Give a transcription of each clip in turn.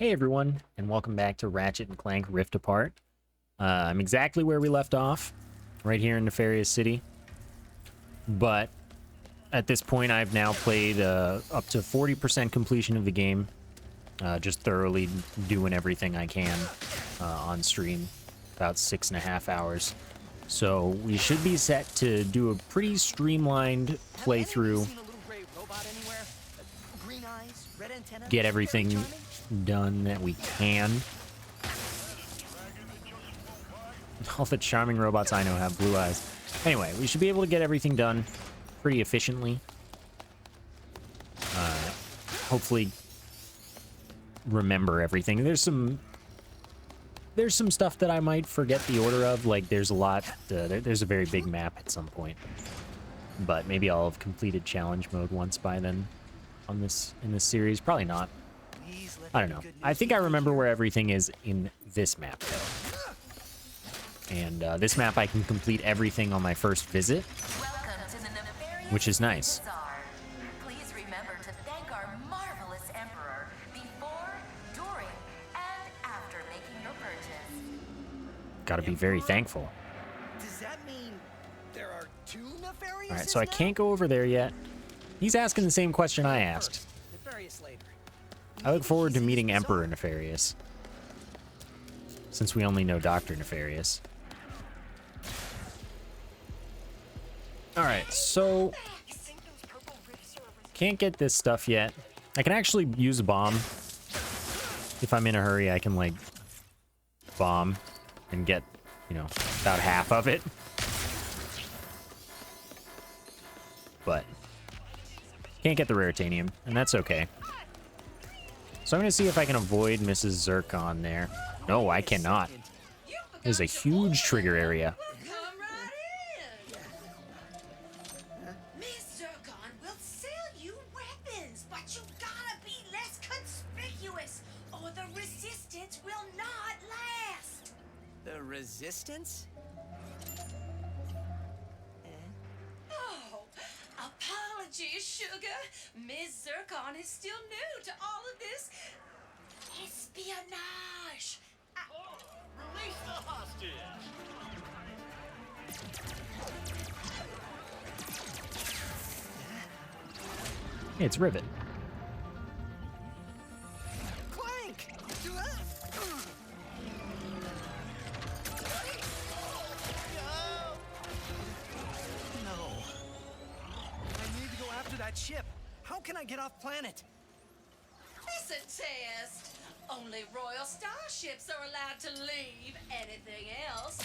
Hey everyone, and welcome back to Ratchet & Clank Rift Apart. I'm exactly where we left off, right here in Nefarious City. But at this point, I've now played up to 40% completion of the game, just thoroughly doing everything I can on stream, about 6.5 hours. So we should be set to do a pretty streamlined playthrough, get everything done that we can. All the charming robots I know have blue eyes. Anyway, we should be able to get everything done pretty efficiently. Hopefully remember everything. There's some stuff that I might forget the order of. Like there's a lot. There's a very big map at some point. But maybe I'll have completed challenge mode once by then in this series. Probably not. I don't know. I think I remember where everything is in this map, though. And this map, I can complete everything on my first visit, which is nice. Please remember to thank our marvelous Emperor before, during, and after making your purchase. Gotta be very thankful. Does that mean there are two Nefarious? All right, so I can't go over there yet. He's asking the same question I asked. Nefarious later. I look forward to meeting Emperor Nefarious, since we only know Dr. Nefarious. Alright, so can't get this stuff yet. I can actually use a bomb. If I'm in a hurry, I can, like, bomb and get, you know, about half of it. But can't get the raritanium, and that's okay. So I'm going to see if I can avoid Mrs. Zircon there. No, I cannot. There's a huge trigger area. Come right in. Miss Zircon will sell you weapons, but you gotta be less conspicuous, or the resistance will not last. The Resistance? Oh, apologies, sugar. Miss Zircon is still new to all of this espionage. Release the hostage! Hey, it's Rivet. Clank! No. I need to go after that ship. How can I get off planet? It's a test. Only royal starships are allowed to leave. Anything else?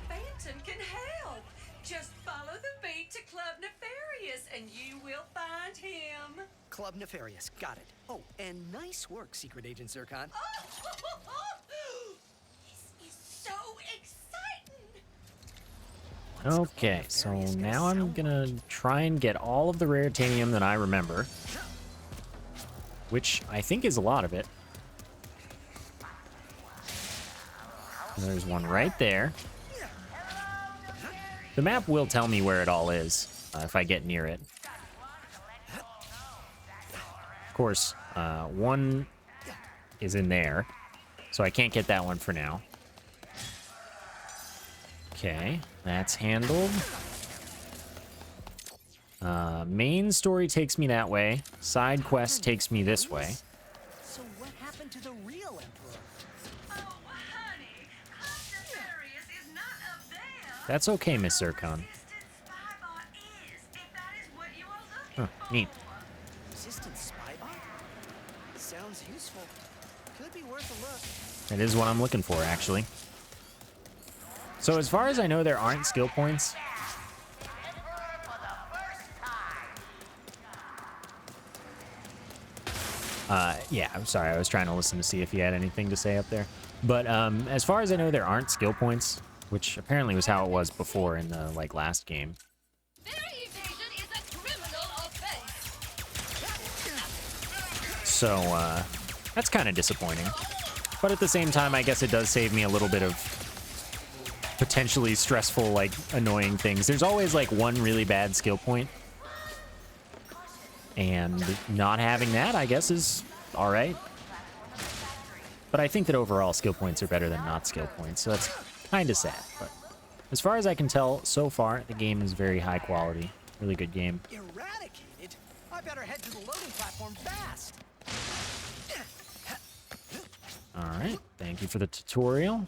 Phantom can help. Just follow the beat to Club Nefarious and you will find him. Club Nefarious. Got it. Oh, and nice work, Secret Agent Zircon. This is so exciting. Okay, so now I'm gonna try and get all of the raritanium that I remember, which I think is a lot of it. There's one right there. The map will tell me where it all is if I get near it. Of course, one is in there, so I can't get that one for now. Okay, that's handled. Main story takes me that way. Side quest takes me this way. So what happened to the real Emperor? Oh, honey, Club Nefarious is not up there. That's okay, Miss Zircon. Huh, neat. Resistance spy bot? Sounds useful. Could be worth a look. That is what I'm looking for, actually. So as far as I know, there aren't skill points. Yeah, I'm sorry. I was trying to listen to see if you had anything to say up there. But as far as I know, there aren't skill points, which apparently was how it was before in the last game. So that's kind of disappointing. But at the same time, I guess it does save me a little bit of potentially stressful, annoying things. There's always one really bad skill point. And not having that, I guess, is all right. But I think that overall skill points are better than not skill points, so that's kind of sad. But as far as I can tell, so far, the game is very high quality. Really good game. Eradicated? I better head to the loading platform fast. All right, thank you for the tutorial.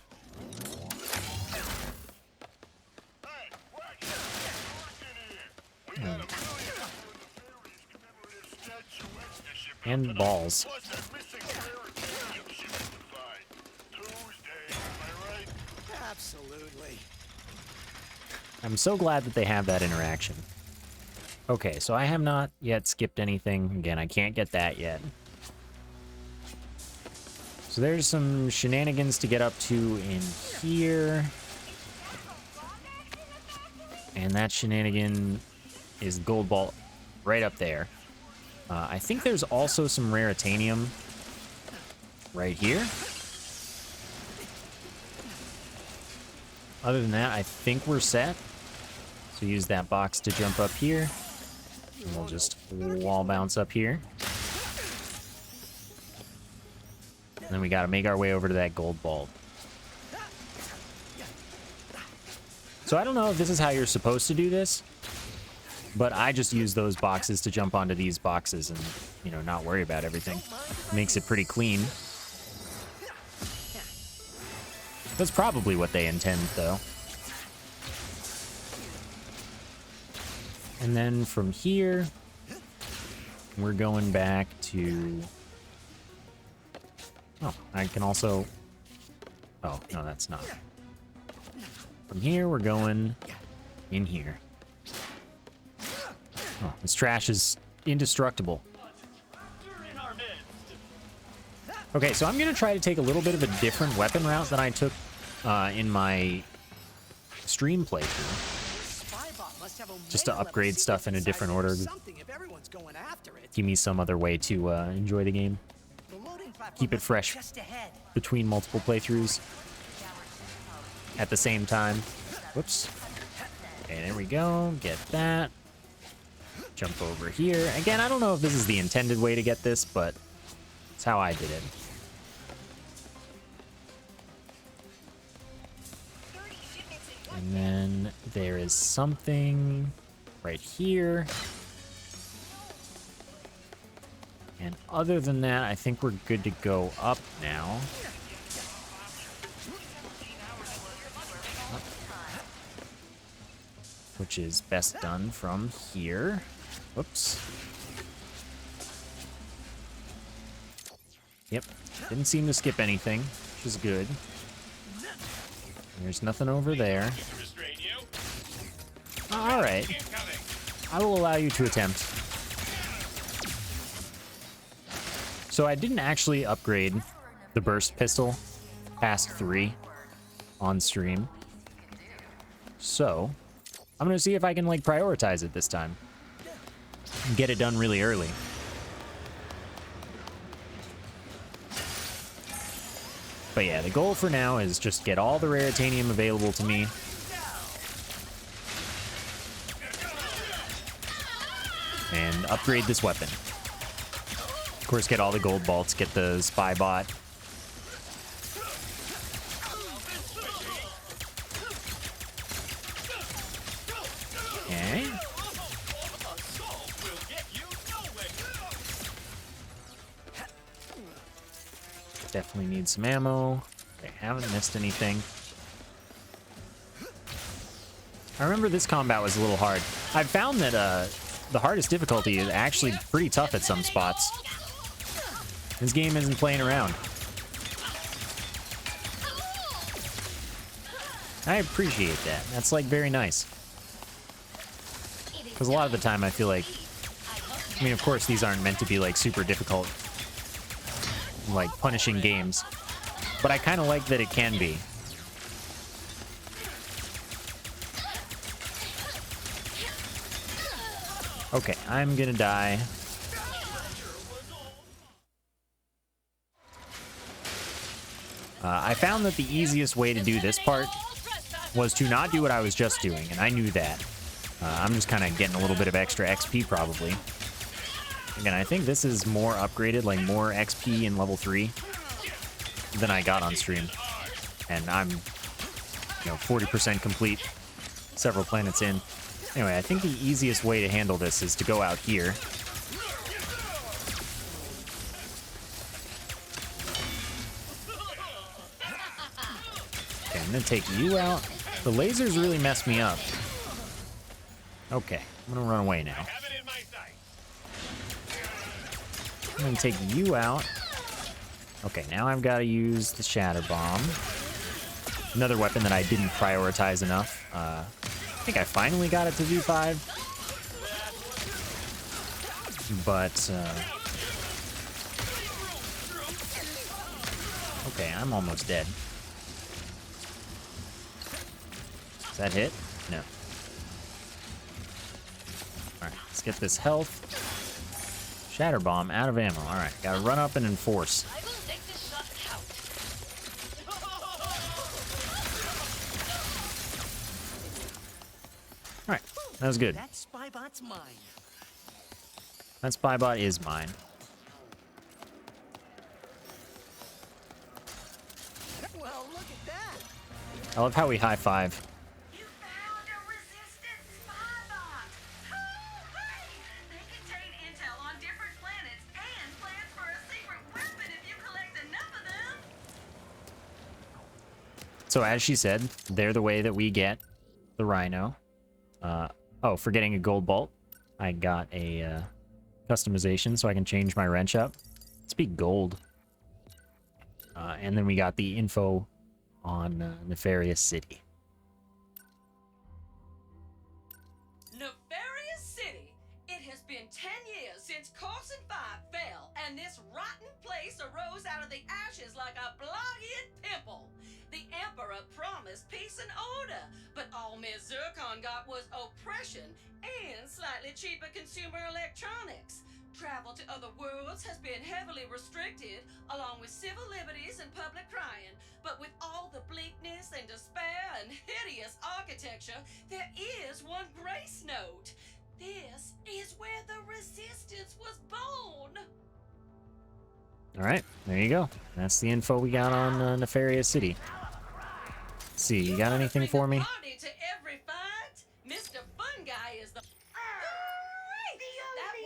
And balls. Absolutely. I'm so glad that they have that interaction. Okay, so I have not yet skipped anything. Again, I can't get that yet. So there's some shenanigans to get up to in here. And that shenanigan is gold ball right up there. I think there's also some raritanium right here. Other than that, I think we're set. So use that box to jump up here. And we'll just wall bounce up here. And then we got to make our way over to that gold bulb. So I don't know if this is how you're supposed to do this, but I just use those boxes to jump onto these boxes and, you know, not worry about everything. Makes it pretty clean. That's probably what they intend, though. And then from here, we're going back to... Oh, I can also... Oh, no, that's not. From here, we're going in here. Oh, this trash is indestructible. Okay, so I'm going to try to take a little bit of a different weapon route than I took in my stream playthrough. Just to upgrade stuff in a different order. Give me some other way to enjoy the game. Keep it fresh between multiple playthroughs at the same time. Whoops. Okay, there we go. Get that. Jump over here. Again, I don't know if this is the intended way to get this, but it's how I did it. And then there is something right here. And other than that, I think we're good to go up now. Which is best done from here. Whoops. Yep, didn't seem to skip anything, which is good. There's nothing over there. All right. I will allow you to attempt. So I didn't actually upgrade the burst pistol past 3 on stream. So I'm going to see if I can, like, prioritize it this time. And get it done really early. But yeah, the goal for now is just get all the raritanium available to me. And upgrade this weapon. Of course, get all the gold bolts, get the spy bot. Okay. Definitely need some ammo. They haven't missed anything. I remember this combat was a little hard. I found that the hardest difficulty is actually pretty tough at some spots. This game isn't playing around. I appreciate that. That's, like, very nice. Because a lot of the time I feel like... I mean, of course, these aren't meant to be, like, super difficult, like, punishing games. But I kind of like that it can be. Okay, I'm gonna die. I found that the easiest way to do this part was to not do what I was just doing, and I knew that. I'm just kind of getting a little bit of extra XP, probably. Again, I think this is more upgraded, like more XP in level 3 than I got on stream. And I'm, 40% complete, several planets in. Anyway, I think the easiest way to handle this is to go out here. Okay, I'm gonna take you out. The lasers really mess me up. Okay, I'm gonna run away now. I'm gonna take you out. Okay, now I've got to use the Shatter Bomb. Another weapon that I didn't prioritize enough. I think I finally got it to V5. But, okay, I'm almost dead. Does that hit? No. Alright, let's get this health. Shatter Bomb out of ammo. Alright, gotta run up and enforce. I will take this shot count. Alright, that was good. That Spybot's mine. That Spybot is mine. Well, look at that. I love how we high-five. You found a resistant spybot! Hooray! They contain intel on different planets and plans for a secret weapon if you collect enough of them! So as she said, they're the way that we get the Rhino. Oh, for getting a gold bolt, I got a customization so I can change my wrench up. Let's be gold. And then we got the info on Nefarious City. Nefarious City. It has been 10 years since Corson 5 fell, and this rotten place arose out of the ashes like a blood-eared pimple. The Emperor promised peace and order, but all Ms. Zircon got was oppression and slightly cheaper consumer electronics. Travel to other worlds has been heavily restricted, along with civil liberties and public crying. But with all the bleakness and despair and hideous architecture, there is one grace note. This is where the Resistance was born. All right, there you go. That's the info we got on Nefarious City. Let's see, you got anything for me? Party to every fight. Mr. Fun Guy is the... That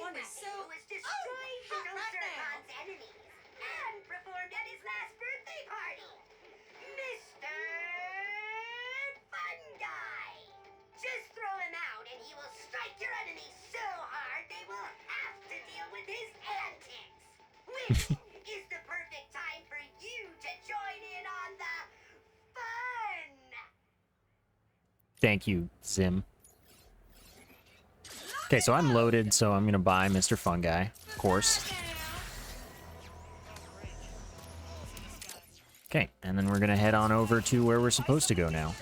one is so... hot right now. enemies and performed at his last birthday party. Mr. Fun Guy. Just throw him out and he will strike your enemies so hard they will have to deal with his antics. Which is the perfect time for you to join in on the fun. Thank you, Zim. Okay, so I'm loaded, so I'm gonna buy Mr. Fun Guy, of course. Okay, and then we're gonna head on over to where we're supposed to go now.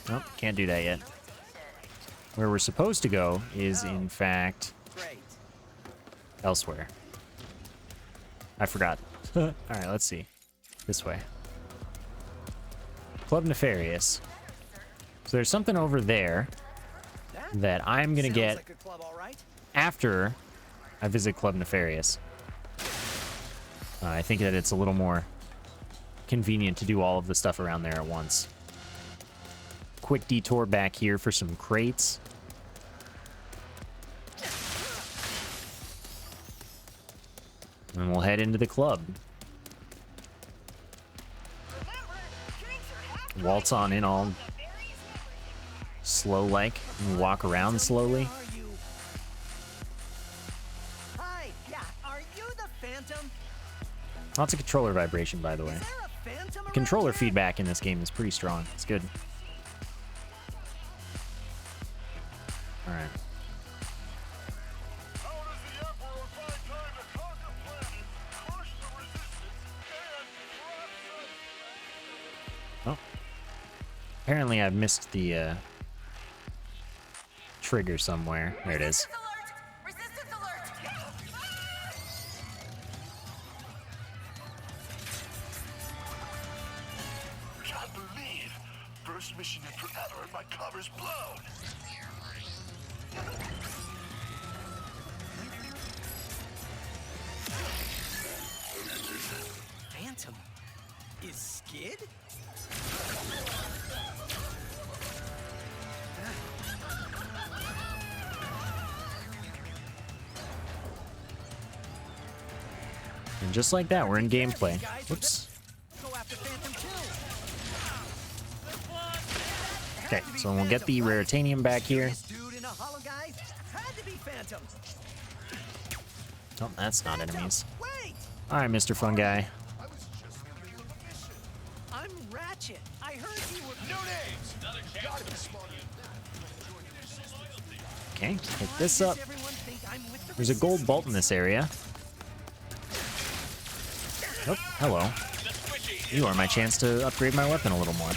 Nope, can't do that yet. Where we're supposed to go is, in fact, Great. elsewhere. I forgot. Alright, let's see. This way. Club Nefarious. So there's something over there that I'm gonna Sounds get like a club, all right. after I visit Club Nefarious. I think that it's a little more convenient to do all of the stuff around there at once. Quick detour back here for some crates. And we'll head into the club. Waltz on in all slow-like and walk around slowly. Are you? Hi, yeah, are you the Phantom? Lots of controller vibration, by the way. Is there a Phantom around Controller here? feedback in this game is pretty strong. It's good. Alright. How does the Emperor find time to conquer planets, crush the Resistance, and Oh. Apparently I've missed the trigger somewhere. There it is. Resistance alert! Can't believe! First mission in forever and my cover's blown! Phantom is Skid? And just like that, we're in gameplay. Whoops. Go after Phantom too. Okay, so we'll get the Raritanium back here. This dude in a hollow guy had to be Phantom. Oh, that's not enemies. Wait! All right, Mr. Fun Guy. I was just completing the mission. I'm Ratchet. I heard you were. No names. Gotta be smarter than that. Okay, pick Why this does up. everyone think I'm with the There's a gold bolt in Resistance? this area. Oh, hello. You are my chance to upgrade my weapon a little more.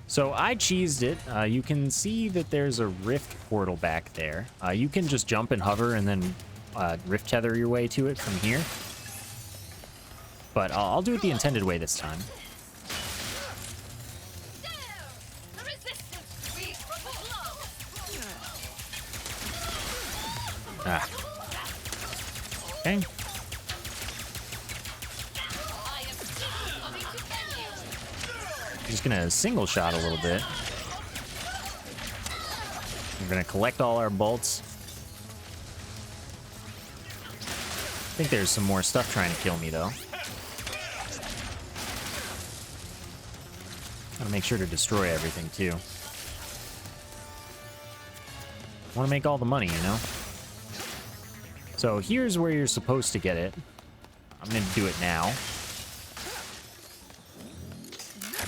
So I cheesed it. You can see that there's a rift portal back there. You can just jump and hover and then rift tether your way to it from here. But I'll do it the intended way this time. The resistance weak from below. Ah. Okay. I am coming to end you. Just gonna single shot a little bit. We're gonna collect all our bolts. I think there's some more stuff trying to kill me though. Gotta make sure to destroy everything too. Want to make all the money, you know? So here's where you're supposed to get it. I'm gonna do it now.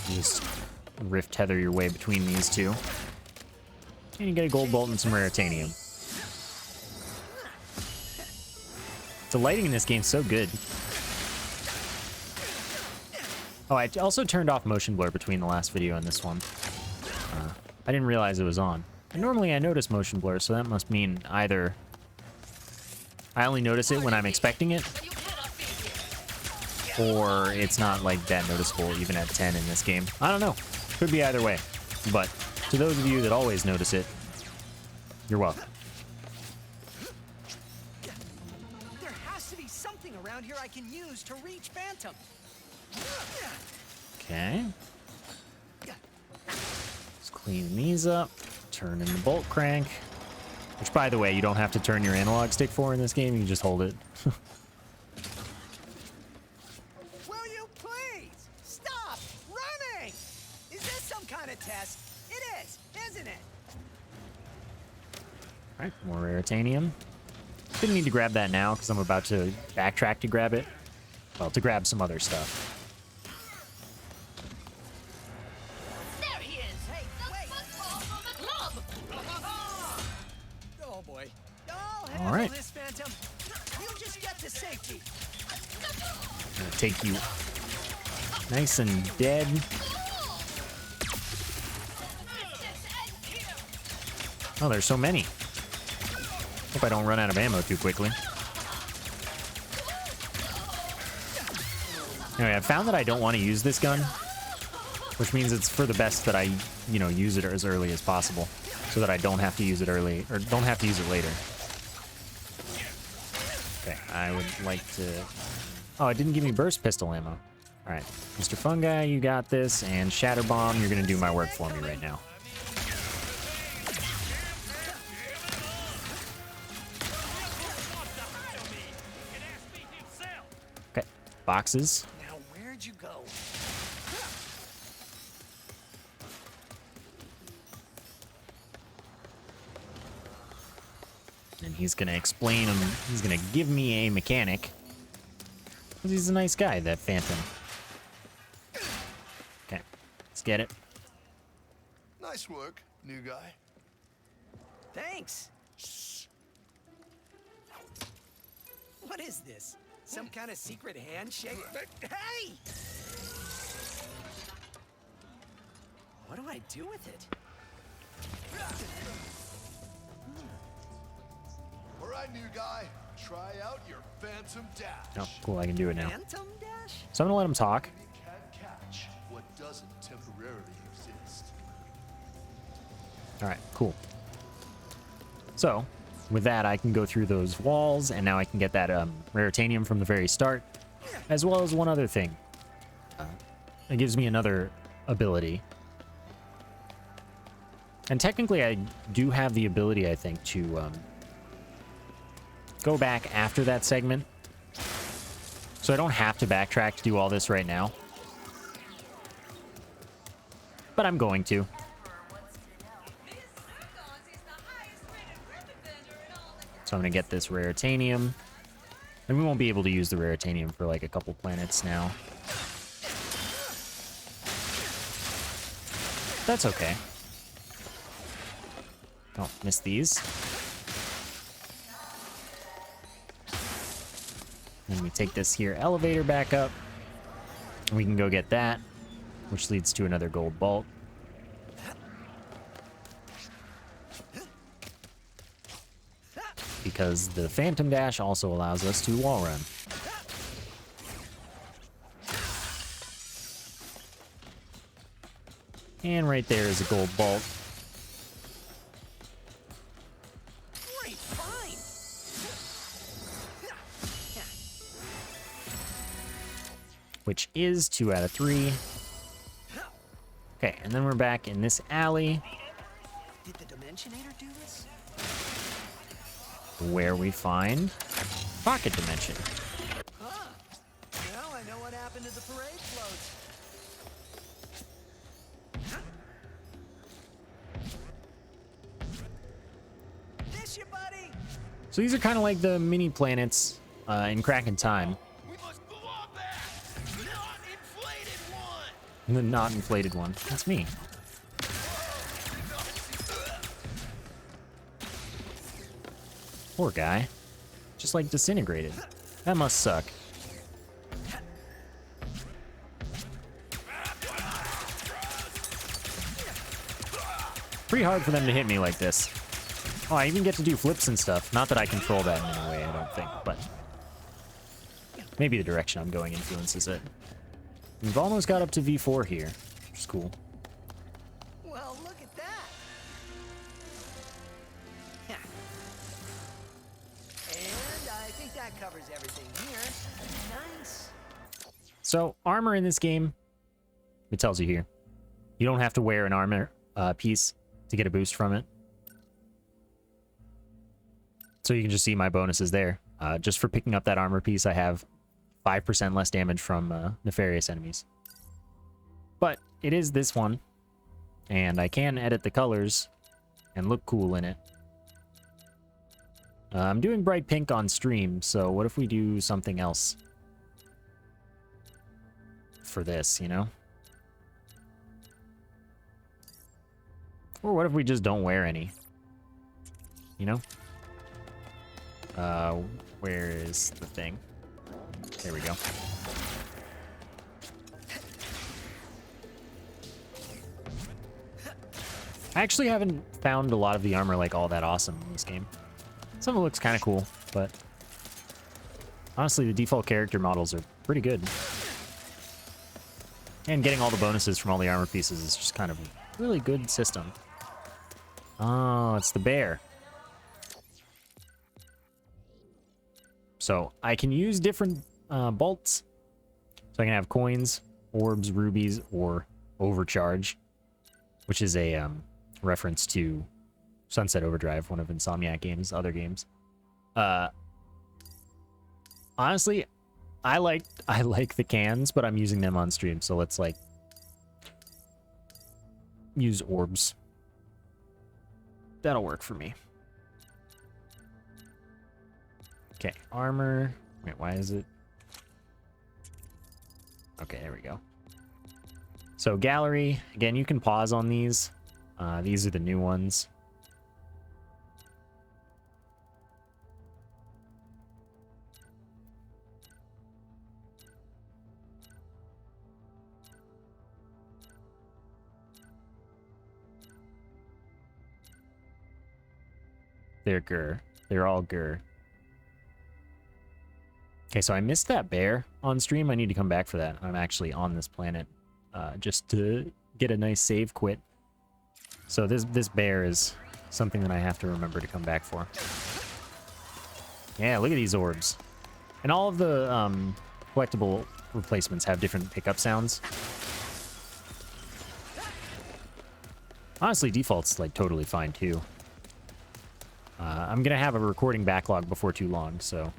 Just rift tether your way between these two. And you get a gold bolt and some raritanium. The lighting in this game is so good. Oh, I also turned off motion blur between the last video and this one. I didn't realize it was on. And normally I notice motion blur, so that must mean either I only notice it when I'm expecting it, You cannot be here. or it's not like that noticeable even at 10 in this game. I don't know. Could be either way. But to those of you that always notice it, you're welcome. There has to be something around here I can use to reach Phantom. Okay. Let's clean these up. Turn in the bolt crank. Which, by the way, you don't have to turn your analog stick for in this game. You can just hold it. Will you please stop running? Is this some kind of test? It is, isn't it? All right, more raritanium. Didn't need to grab that now because I'm about to backtrack to grab it. Well, to grab some other stuff. There he is. Hey, The wait. football from the club. Oh boy. I'll All handle right. this, Phantom. You just get to safety. I'm gonna take you nice and dead. Oh, there's so many. Hope I don't run out of ammo too quickly. Anyway, I've found that I don't want to use this gun, which means it's for the best that I, use it as early as possible, so that I don't have to use it early, or don't have to use it later. Okay, I would like to... Oh, it didn't give me burst pistol ammo. All right, Mr. Fun Guy, you got this, and Shatter Bomb, you're gonna do my work for me right now. Okay, boxes. Now where'd you go? And he's gonna explain him. He's gonna give me a mechanic. Because he's a nice guy, that Phantom. Okay, let's get it. Nice work, new guy. Thanks. What is this? Some kind of secret handshake? Hey! What do I do with it? All right, new guy. Try out your Phantom Dash. Oh, cool, I can do it now. Phantom Dash? So I'm gonna let him talk. You can't catch what doesn't temporarily exist. All right, cool. So, with that, I can go through those walls, and now I can get that raritanium from the very start, as well as one other thing. It gives me another ability. And technically, I do have the ability, I think, to go back after that segment. So I don't have to backtrack to do all this right now. But I'm going to. So I'm going to get this raritanium. And we won't be able to use the raritanium for like a couple planets now. That's okay. Oh, missed these. And we take this here elevator back up. And we can go get that, which leads to another gold bolt. Because the Phantom Dash also allows us to wall run. And right there is a gold bolt. Great find. Which is 2 out of 3. Okay, and then we're back in this alley Did the Dimensionator do this? where we find Pocket Dimension. Huh. Well, I know what happened to the parade floats. This you, buddy? So these are kind of like the mini planets in Kraken Time. We must move on back. Not inflated one. The not inflated one. That's me. Poor guy. Just like disintegrated. That must suck. Pretty hard for them to hit me like this. Oh, I even get to do flips and stuff. Not that I control that in any way, I don't think, but maybe the direction I'm going influences it. We've almost got up to V4 here, which is cool. Well, look at that. And I think that covers everything here. Nice. So, armor in this game, it tells you here. You don't have to wear an armor piece to get a boost from it. So you can just see my bonuses there. Just for picking up that armor piece, I have 5% less damage from Nefarious enemies. But it is this one, and I can edit the colors and look cool in it. I'm doing bright pink on stream, so what if we do something else for this, you know? Or what if we just don't wear any? You know? Where is the thing? There we go. I actually haven't found a lot of the armor like all that awesome in this game. Some of it looks kind of cool, but honestly, the default character models are pretty good. And getting all the bonuses from all the armor pieces is just kind of a really good system. Oh, it's the bear. So I can use different bolts. So I can have coins, orbs, rubies, or overcharge, which is a reference to Sunset Overdrive, one of Insomniac games, other games. Honestly, I like the cans, but I'm using them on stream, so let's like use orbs. That'll work for me. Okay, armor. Wait, why is it? Okay, there we go. So gallery, again, you can pause on these. These are the new ones. They're Gur. They're all Gur. Okay, so I missed that bear on stream. I need to come back for that. I'm actually on this planet just to get a nice save quit. So this bear is something that I have to remember to come back for. Yeah, look at these orbs. And all of the collectible replacements have different pickup sounds. Honestly, default's like totally fine too. I'm gonna have a recording backlog before too long, so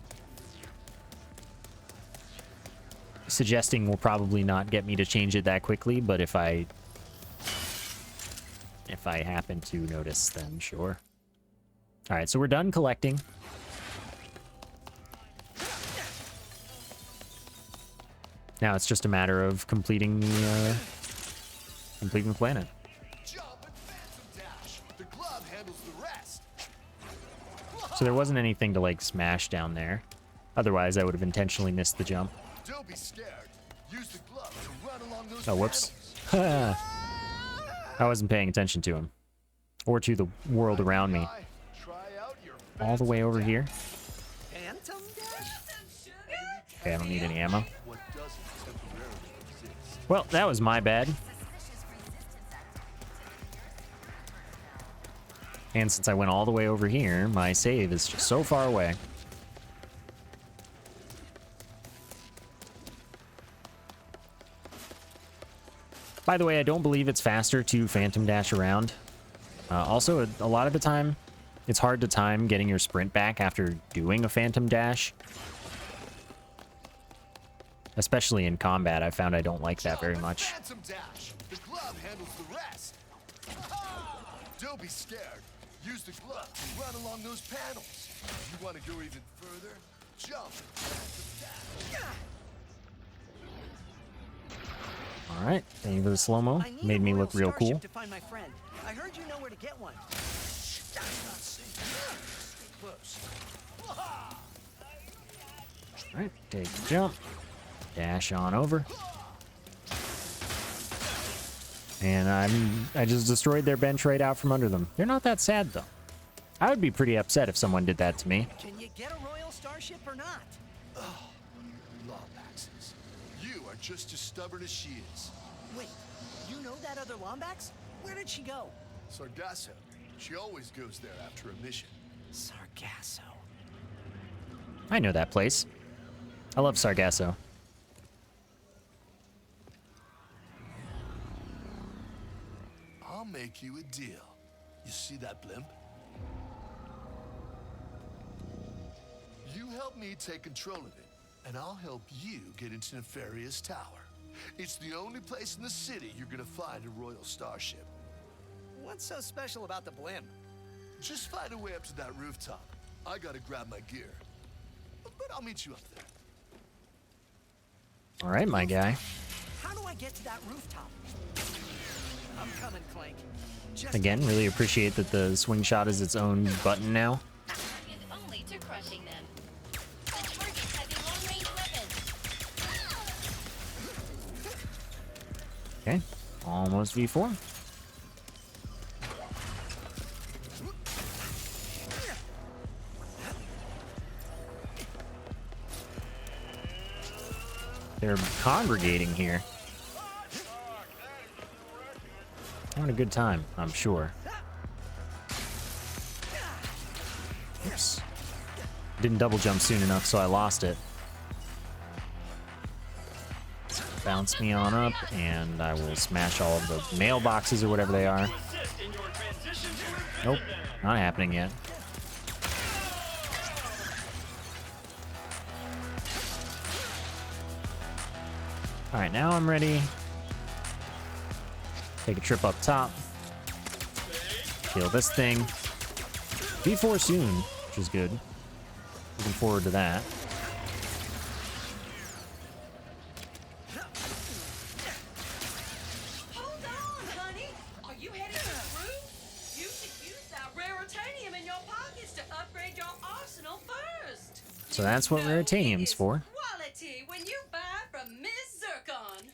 suggesting will probably not get me to change it that quickly, but if I happen to notice, then sure. All right, so we're done collecting. Now it's just a matter of completing the planet. Jump and phantom dash. The glove handles the rest. So there wasn't anything to like smash down there. Otherwise, I would have intentionally missed the jump. Don't be scared. Use the glove to run along those Oh, whoops. panels. I wasn't paying attention to him. Or to the world around me. Try out your All the way over phantom here. Phantom Dash? Okay, I don't need any ammo. dash. What doesn't temporarily exist. Well, that was my bad. And since I went all the way over here, my save is just so far away. By the way, I don't believe it's faster to phantom dash around. Also, a lot of the time, it's hard to time getting your sprint back after doing a phantom dash. Especially in combat, I found I don't like that very much. Phantom dash. The glove handles the rest. Don't be scared. Use the glove to run along those panels. If you want to go even further, jump. Phantom dash. All right, thank you for the slow-mo. I need Made a me royal look real starship cool. to find my friend. I heard you know where to get one. That's not safe. Stay close. All right, take the jump. Dash on over. And I just destroyed their bench right out from under them. They're not that sad, though. I would be pretty upset if someone did that to me. Can you get a royal starship or not? Lombaxes. You are just as stubborn as she is. Wait, you know that other Lombax? Where did she go? Sargasso. She always goes there after a mission. Sargasso. I know that place. I love Sargasso. I'll make you a deal. You see that blimp? You help me take control of it, and I'll help you get into Nefarious Tower. It's the only place in the city you're gonna find a royal starship. What's so special about the blimp? Just find a way up to that rooftop. I gotta grab my gear. But I'll meet you up there. All right, my guy. How do I get to that rooftop? I'm coming, Clank. Just Again, really appreciate that the swing shot is its own button now. Second only to crushing them. The targets have a long-range weapon. Okay, almost V4. They're congregating here. Having a good time, I'm sure. Oops. Didn't double jump soon enough, so I lost it. Bounce me on up, and I will smash all of the mailboxes or whatever they are. Nope, not happening yet. Alright, now I'm ready. Take a trip up top. Kill this thing. V4 soon, which is good. Looking forward to that. Hold on, honey. Are you headed to the roof? You should use that raritanium in your pockets to upgrade your arsenal first. So that's what You know raritanium's it's for. Quality when you buy from Miss Zircon.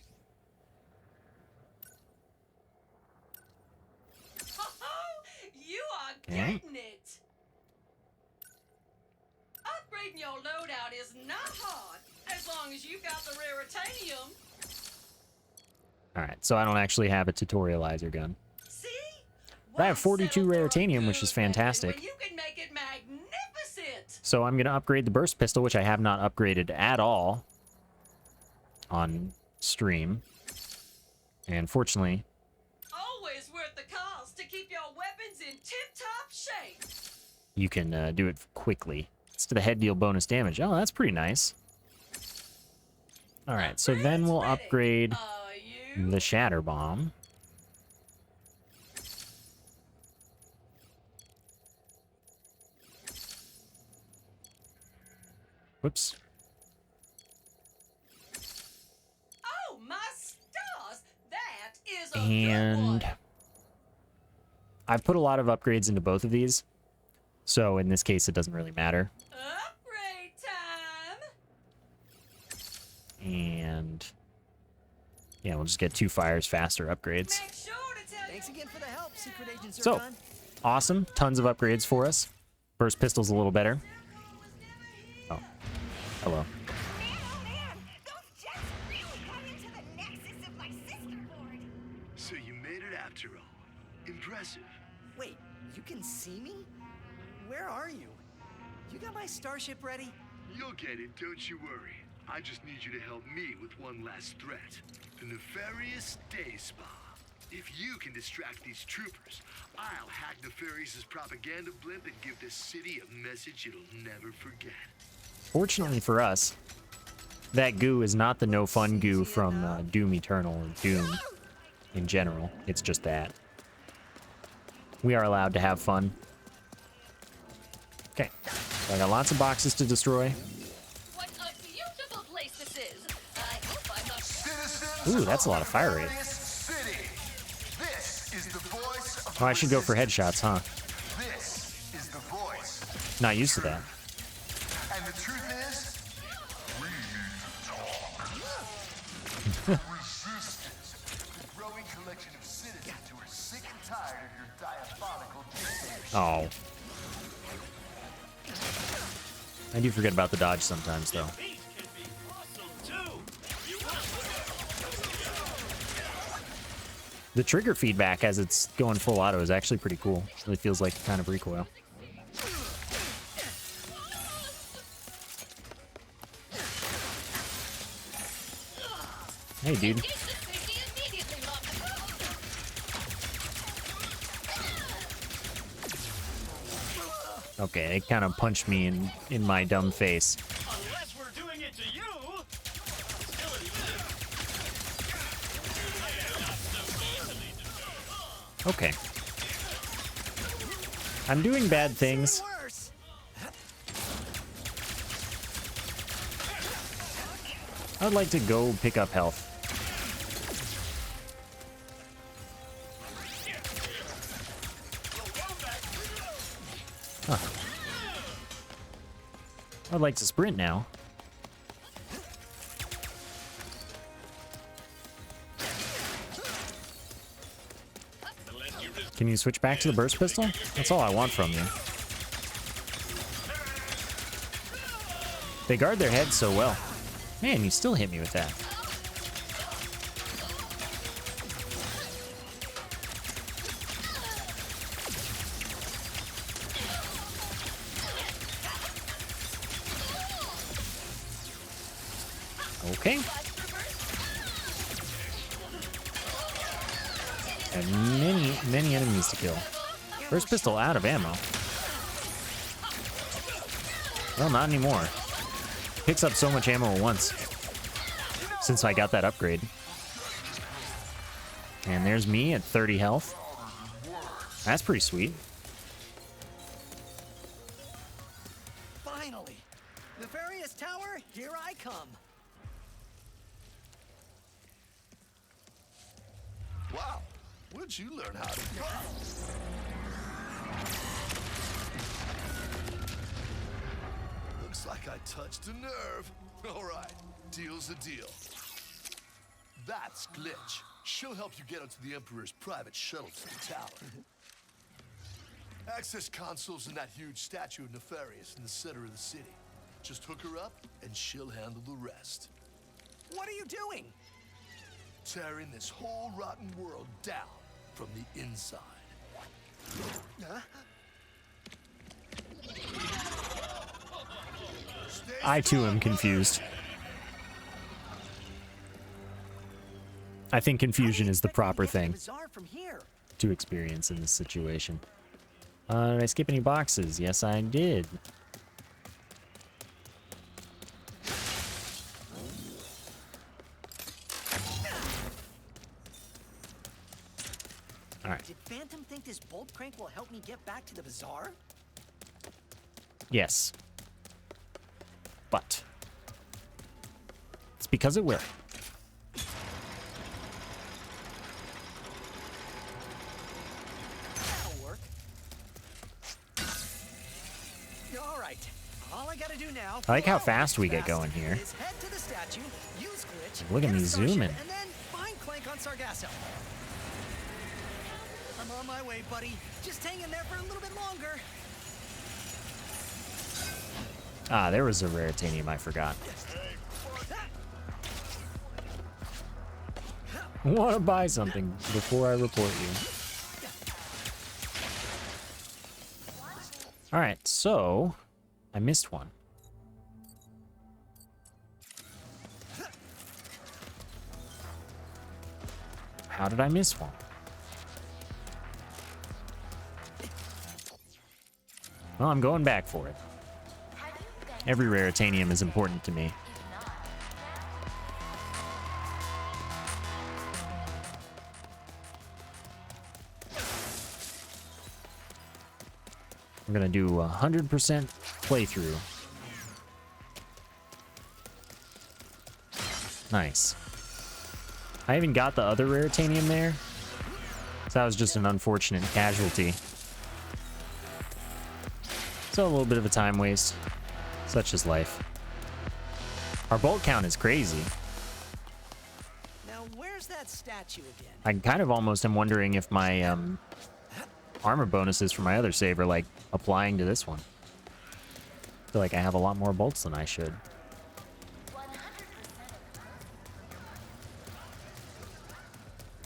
You are Okay. getting it. Upgrading your loadout is not hard as long as you got the raritanium. Alright, so I don't actually have a tutorializer gun. See? But I have 42 Won't rare settle for a titanium, which is good weapon fantastic. when you can make it magnificent. So I'm going to upgrade the burst pistol, which I have not upgraded at all on stream. And fortunately, Always worth the cost to keep your weapons in tip-top shape. you can do it quickly. It's to the head deal bonus damage. Oh, that's pretty nice. All right, so then we'll upgrade Are you? the Shatter Bomb. Whoops. Oh, my stars! That is a And good one. I've put a lot of upgrades into both of these. So in this case, it doesn't really matter. Upgrade time. And yeah, we'll just get 2 fires faster upgrades. Make sure to tell Thanks your again for the help, Secret Agent So, Zircon. awesome. Tons of upgrades for us. Burst pistol's a little better. Oh, hello. Man, oh man, those jets really cut into the nexus of my sister board. So you made it after all. Impressive. Wait, you can see me? Where are you? You got my starship ready? You'll get it, don't you worry. I just need you to help me with one last threat. The Nefarious Day Spa. If you can distract these troopers, I'll hack Nefarious's propaganda blimp and give this city a message it'll never forget. Fortunately for us, that goo is not the no fun goo from Doom Eternal or Doom in general. It's just that. We are allowed to have fun. Okay, so I got lots of boxes to destroy. What a beautiful place this is. I hope I'm not... Citizens Ooh, that's a lot of fire rate. Nefarious City. This is the voice of Oh, I should go for headshots, huh? This is the voice. Not used to that. And the truth is, we need to talk. Resistance, the growing collection of citizens who are sick and tired of your diabolical dictatorship. Oh. I do forget about the dodge sometimes, though. The trigger feedback as it's going full auto is actually pretty cool. Really feels like kind of recoil. Hey, dude. Okay, it kind of punched me in my dumb face. Unless we're doing it to you. Okay. I'm doing bad things. Worse. I would like to go pick up health. Huh. I'd like to sprint now. Can you switch back to the burst pistol? That's all I want from you. They guard their heads so well. Man, you still hit me with that. Okay. And many enemies to kill. First pistol out of ammo. Well, not anymore. Picks up so much ammo at once since I got that upgrade. And there's me at 30 health. That's pretty sweet. Finally. Nefarious Tower, here I come. Wow, where'd you learn how to go? Looks like I touched a nerve. All right, deal's a deal. That's Glitch. She'll help you get onto the Emperor's private shuttle to the tower. Access console's in that huge statue of Nefarious in the center of the city. Just hook her up, and she'll handle the rest. What are you doing? Tearing this whole rotten world down from the inside. I too am confused. I think confusion is the proper thing Bizarre from here. to experience in this situation. Did I skip any boxes? Yes, I did. All right. Did Phantom think this bolt crank will help me get back to the bazaar? Yes. But it's because it will. That'll work. All right. All I gotta do now. I like how fast we get going here. Is head to the statue, use glitch, Look at get a me starship, zooming. and then find Clank on Sargasso. I'm on my way, buddy. Just hang in there for a little bit longer. Ah, there was a raritanium I forgot. Want to buy something before I report you. All right, so I missed one. How did I miss one? Well, I'm going back for it. Every raritanium is important to me. We're gonna do 100% playthrough. Nice. I even got the other raritanium there. So that was just an unfortunate casualty. So a little bit of a time waste. Such is life. Our bolt count is crazy. Now, where's that statue again? I kind of almost am wondering if my armor bonuses for my other save are like applying to this one. I feel like I have a lot more bolts than I should.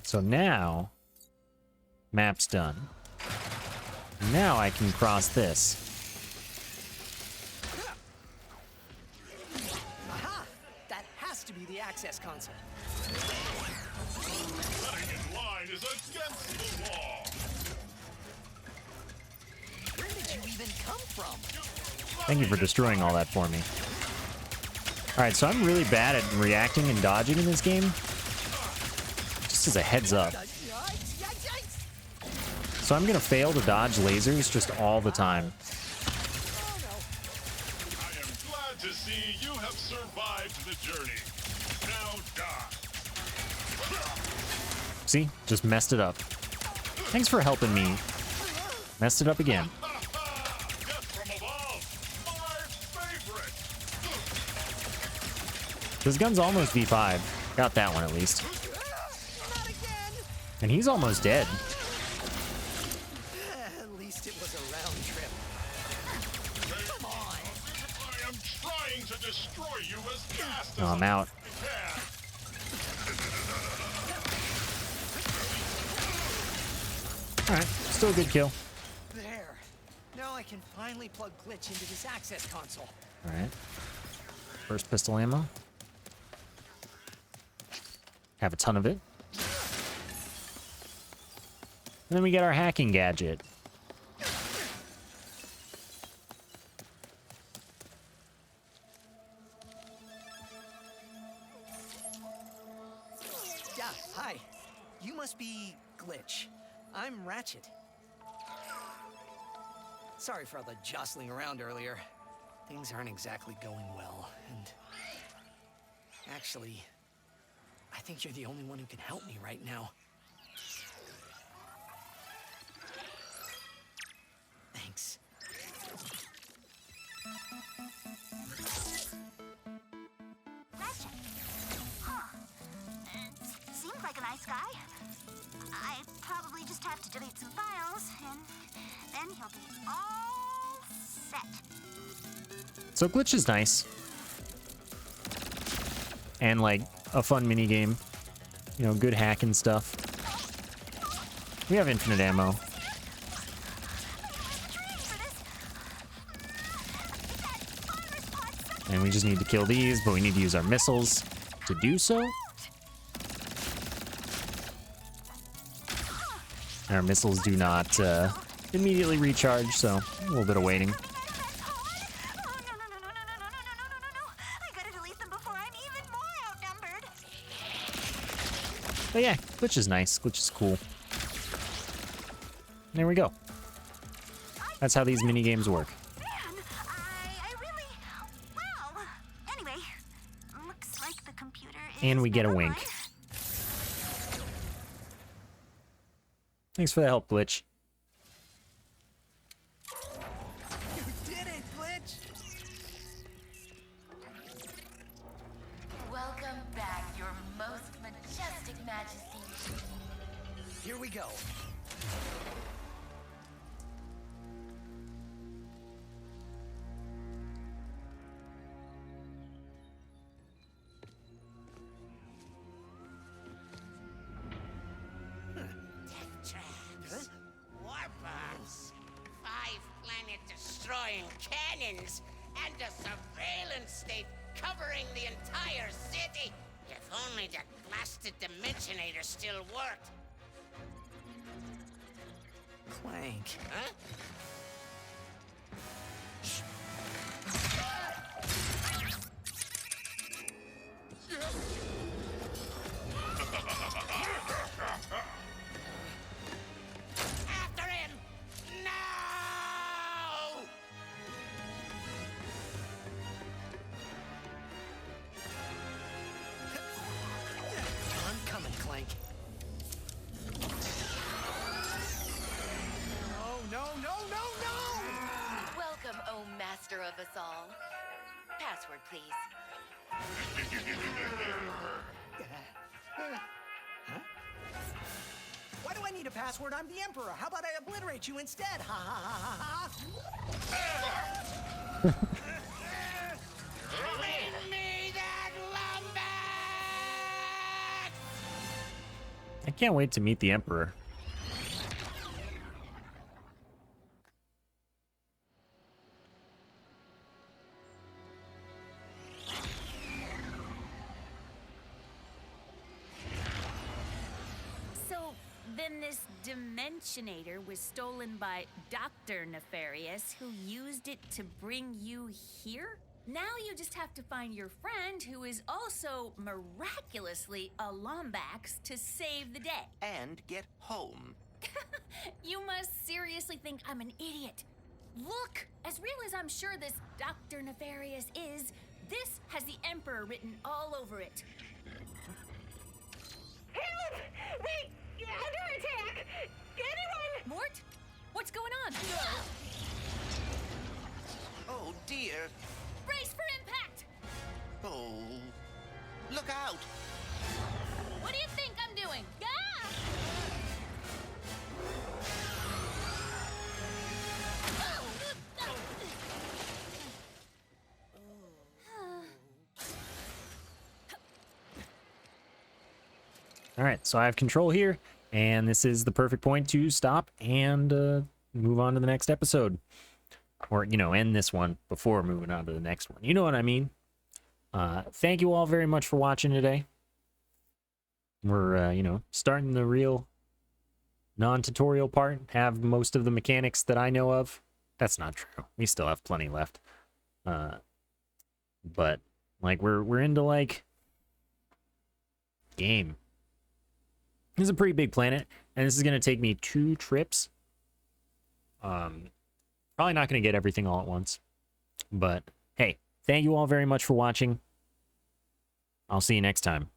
So now, map's done. Now I can cross this. Aha! That has to be the access console. Cutting in line is against the law. Where did you even come from? Thank you for destroying all that for me. Alright, so I'm really bad at reacting and dodging in this game. Just as a heads up. Yikes, yikes, yikes. So I'm gonna fail to dodge lasers just all the time. Oh no. I am glad to see you have survived the journey. Now die. See? Just messed it up. Thanks for helping me. Messed it up again. Death from above. My favorite. This gun's almost V5. Got that one at least. Not again. And he's almost dead. At least it was a round trip. Come on. I am trying to destroy you as fast as Oh, I'm out. I can. Alright, still a good kill. There. Now I can finally plug glitch into this access console. Alright. First pistol ammo. Have a ton of it. And then we get our hacking gadget. Yeah, hi. You must be Glitch. I'm Ratchet. Sorry for all the jostling around earlier. Things aren't exactly going well, and... Actually, I think you're the only one who can help me right now. Thanks. Ratchet. Huh. Seems like a nice guy. I probably just have to delete some files, and then he'll be all set. So glitch is nice. And like a fun mini game. You know, good hacking stuff. We have infinite ammo. And we just need to kill these, but we need to use our missiles to do so. Our missiles do not immediately recharge, so a little bit of waiting. But yeah, glitch is nice. Glitch is cool. There we go. That's how these mini games work. And we get a wink. Thanks for the help, Glitch. You did it, Glitch! Welcome back, your most majestic majesty. Here we go. Warbombs, 5 planet-destroying cannons, and a surveillance state covering the entire city. If only that blasted Dimensionator still worked. Clank. Huh? After him! No! I'm coming, Clank. No, no, no, no, no! Welcome, oh master of us all. Password, please. Why do I need a password? I'm the Emperor. How about I obliterate you instead? Ha ha ha ha ha! Bring me that lumber! I can't wait to meet the Emperor. So then this Dimensionator was stolen by Dr. Nefarious, who used it to bring you here? Now you just have to find your friend, who is also miraculously a Lombax, to save the day. And get home. You must seriously think I'm an idiot. Look, as real as I'm sure this Dr. Nefarious is, this has the Emperor written all over it. Help! They under attack! Anyone? Mort? What's going on? Oh dear. Brace for impact! Oh. Look out! What do you think I'm doing? Ah! All right, so I have control here, and this is the perfect point to stop and move on to the next episode. Or, you know, end this one before moving on to the next one. You know what I mean? Thank you all very much for watching today. We're, you know, starting the real non-tutorial part, have most of the mechanics that I know of. That's not true. We still have plenty left. But, like, we're into, like, game. This is a pretty big planet, and this is going to take me 2 trips. Probably not going to get everything all at once. But, hey, thank you all very much for watching. I'll see you next time.